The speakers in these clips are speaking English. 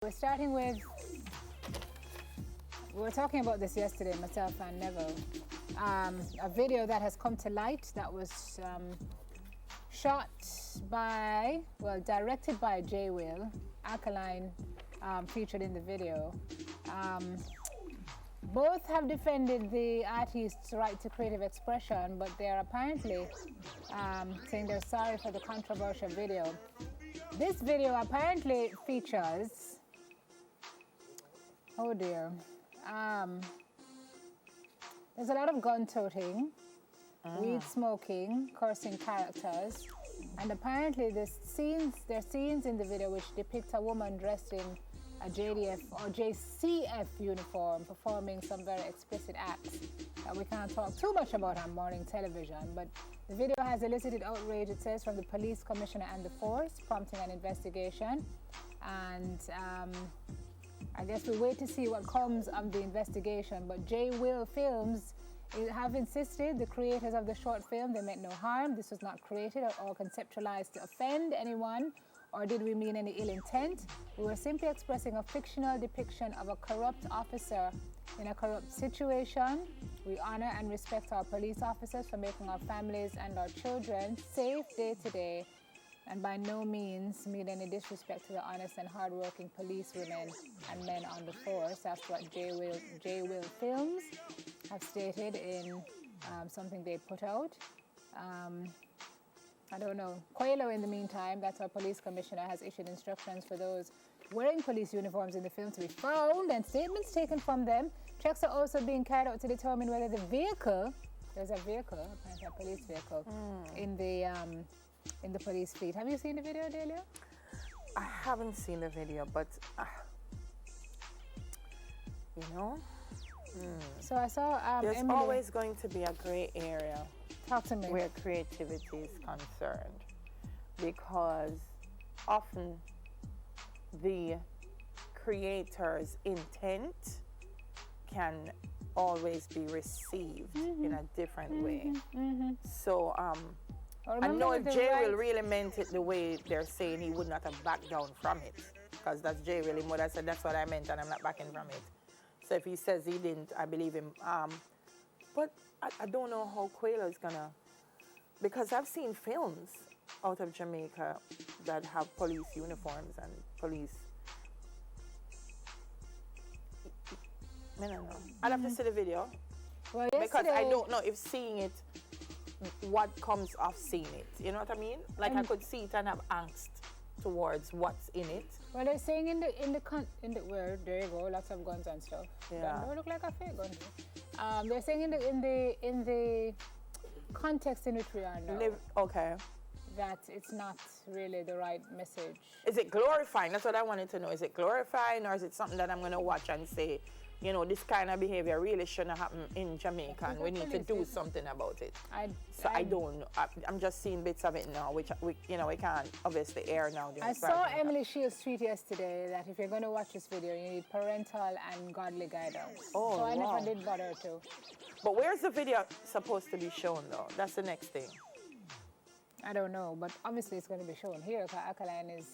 We're starting with, we were talking about this yesterday, myself and Neville. A video that has come to light that was shot by, well, directed by J Will, Alkaline featured in the video. Both have defended the artist's right to creative expression, but they're apparently saying they're sorry for the controversial video. This video apparently features, oh dear, there's a lot of gun toting, weed smoking, cursing characters, and apparently there's scenes in the video which depict a woman dressed in a JDF or JCF uniform performing some very explicit acts that we can't talk too much about on morning television. But the video has elicited outrage, it says, from the police commissioner and the force, prompting an investigation. And I guess we wait to see what comes of the investigation. But J Will Films have insisted, the creators of the short film, they meant no harm. This was not created or conceptualized to offend anyone, or did we mean any ill intent? We were simply expressing a fictional depiction of a corrupt officer in a corrupt situation. We honor and respect our police officers for making our families and our children safe day to day, and by no means mean any disrespect to the honest and hardworking police women and men on the force. That's what J Will Films have stated in something they put out. I don't know. Coelho, in the meantime, that's our police commissioner, has issued instructions for those wearing police uniforms in the film to be found and statements taken from them. Checks are also being carried out to determine whether the vehicle, there's a vehicle, apparently a police vehicle, in the police fleet. Have you seen the video, Delia? I haven't seen the video, but you know. So I saw there's Emily. always going to be a gray area. Talk to me. Where creativity is concerned, because often the creator's intent can always be received in a different way. So I know if J Will really meant it the way they're saying, he would not have backed down from it, because that's J Will. He would have said, that's what I meant and I'm not backing from it. So if he says he didn't, I believe him. But I don't know how Coelho is gonna, because I've seen films out of Jamaica that have police uniforms and police. I don't know. I'll have to see the video. Well, because I don't know if seeing it, what comes off seeing it. You know what I mean? Like I could see it and have angst towards what's in it. Well, they're saying in the where there you go, lots of guns and stuff. Yeah. Don't look like a fake gun. They're saying in the context in which we are now. Okay. That it's not really the right message. Is it glorifying? That's what I wanted to know. Is it glorifying, or is it something that I'm going to watch and say, you know, this kind of behavior really shouldn't happen in Jamaica and we need to do something about it? I don't know. I'm just seeing bits of it now, which we can't obviously air now. I saw Emily Shields tweet yesterday that if you're going to watch this video, you need parental and godly guidance. Oh, so I wow. never did bother to. But where's the video supposed to be shown, though? That's the next thing. I don't know, but obviously it's going to be shown here because Alkaline is...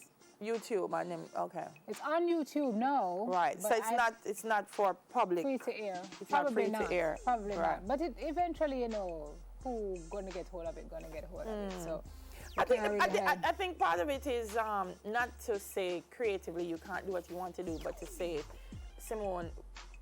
YouTube and them, okay. It's on YouTube now. Right, so it's not for public. Free to air. It's Probably not free to air. Probably right. not. But it eventually, you know, who gonna get hold of it, gonna get hold of it. So I think part of it is not to say creatively you can't do what you want to do, but to say, Simone,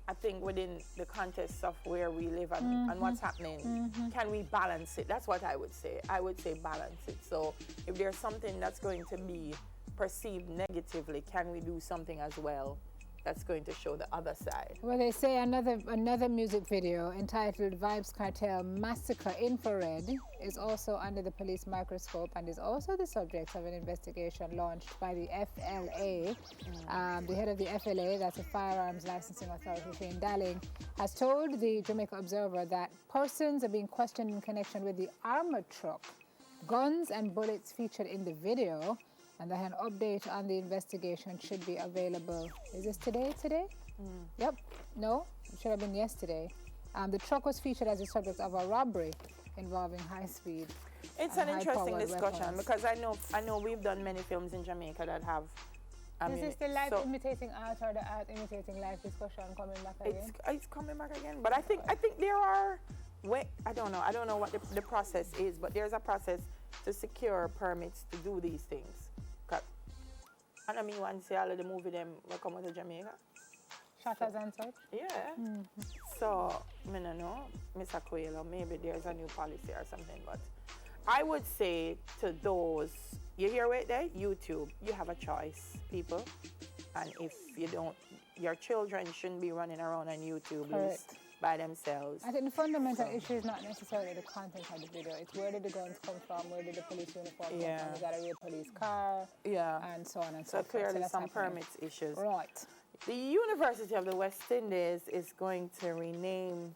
I think within the context of where we live and what's happening, can we balance it? That's what I would say. I would say balance it. So if there's something that's going to be perceived negatively, can we do something as well that's going to show the other side? Well, they say another music video entitled Vybz Kartel Massacre Infrared is also under the police microscope and is also the subject of an investigation launched by the FLA. The head of the FLA, that's the Firearms Licensing Authority, Shane Dalling, has told the Jamaica Observer that persons are being questioned in connection with the armored truck, guns and bullets featured in the video, and that an update on the investigation should be available. Is this today? Yep. No, it should have been yesterday. The truck was featured as the subject of a robbery involving high speed. It's an interesting discussion because I know we've done many films in Jamaica that have Is this the life so imitating art or the art imitating life discussion coming back again? it's coming back again. But I think there are I don't know what the process is, but there's a process to secure permits to do these things. And I mean, when see all of the movie them will come out of Jamaica. Shutters and such? Yeah. So, I don't know, Mr. Coelho, maybe there's a new policy or something, but I would say to those, you hear it there? YouTube, you have a choice, people. And if you don't, your children shouldn't be running around on YouTube by themselves. I think the fundamental issue is not necessarily the content of the video. It's where did the guns come from, where did the police uniform come from, is that a real police car, and so on and so forth. So clearly some permits issues. Right. The University of the West Indies is going to rename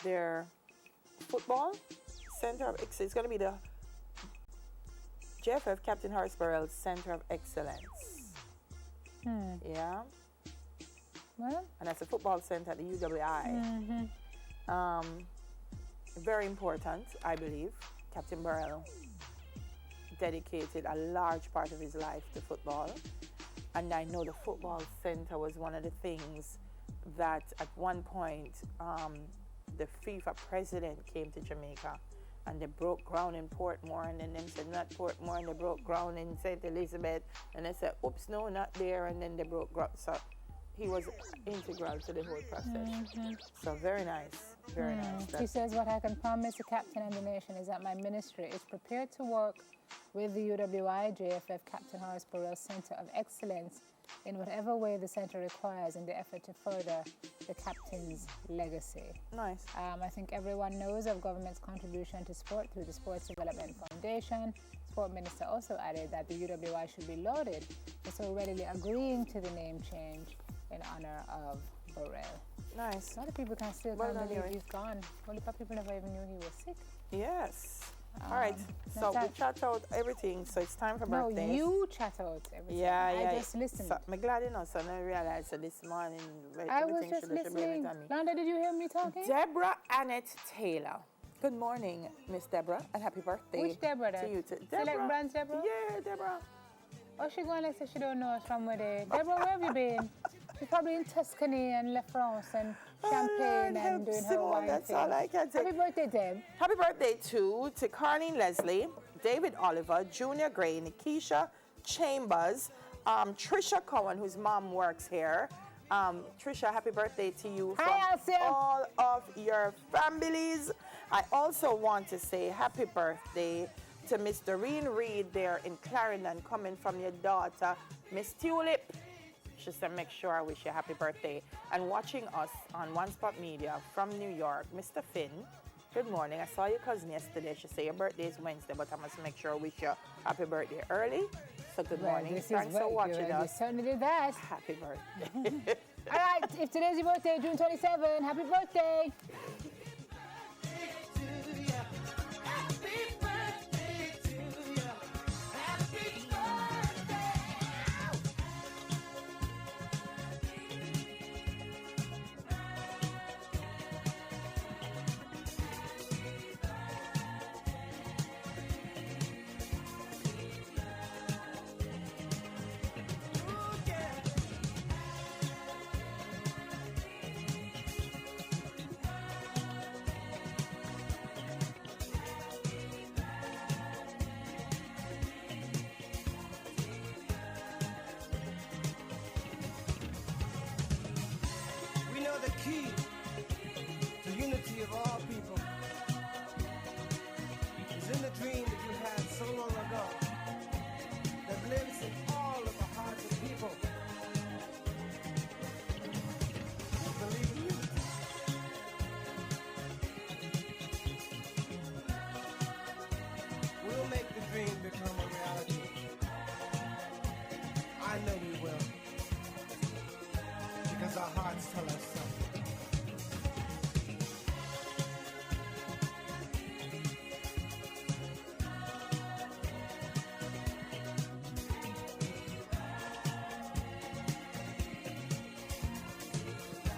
their football center of excellence. It's going to be the JFF Captain Horace Burrell Center of Excellence. Yeah. Well, and that's a football center at the UWI. Very important, I believe. Captain Burrell dedicated a large part of his life to football. And I know the football center was one of the things that at one point the FIFA president came to Jamaica and they broke ground in Portmore, and then they said not Portmore, and they broke ground in St. Elizabeth, and they said, oops, no, not there, and then they broke ground. So he was integral to the whole process. So very nice, very nice. He says, what I can promise the captain and the nation is that my ministry is prepared to work with the UWI JFF Captain Horace Burrell Center of Excellence in whatever way the center requires in the effort to further the captain's legacy. Nice. I think everyone knows of government's contribution to sport through the Sports Development Foundation. Sport Minister also added that the UWI should be lauded for so readily agreeing to the name change in honor of Burrell. Nice. A lot of people can't believe he's gone. Only people never even knew he was sick. Yes. All right, so we chat out everything, so it's time for birthdays. No, you chat out everything. Yeah. I just listened. So, I'm glad so I realized that this morning I was just listening. Landa, did you hear me talking? Deborah Annette Taylor. Good morning, Miss Deborah, and happy birthday. Which Deborah then? To you too. Select Brands Deborah? Yeah, Deborah. Oh, she going like say she don't know us from where they. Deborah, where have you been? She's probably in Tuscany and La France and Champagne and doing her wine That's thing. all I can say. Happy birthday, Deb. Happy birthday to Carlene Leslie, David Oliver, Junior Gray, Nikisha Chambers, Trisha Cohen, whose mom works here. Trisha, happy birthday to you from all of your families. I also want to say happy birthday to Miss Doreen Reed there in Clarendon, coming from your daughter, Miss Tulip. She said, make sure I wish you a happy birthday. And watching us on One Spot Media from New York, Mr. Finn, good morning. I saw your cousin yesterday. She said your birthday is Wednesday, but I must make sure I wish you happy birthday early. So good morning. Thanks for watching us. You certainly did that. Happy birthday. All right, if today's your birthday, June 27, happy birthday. The key to unity of all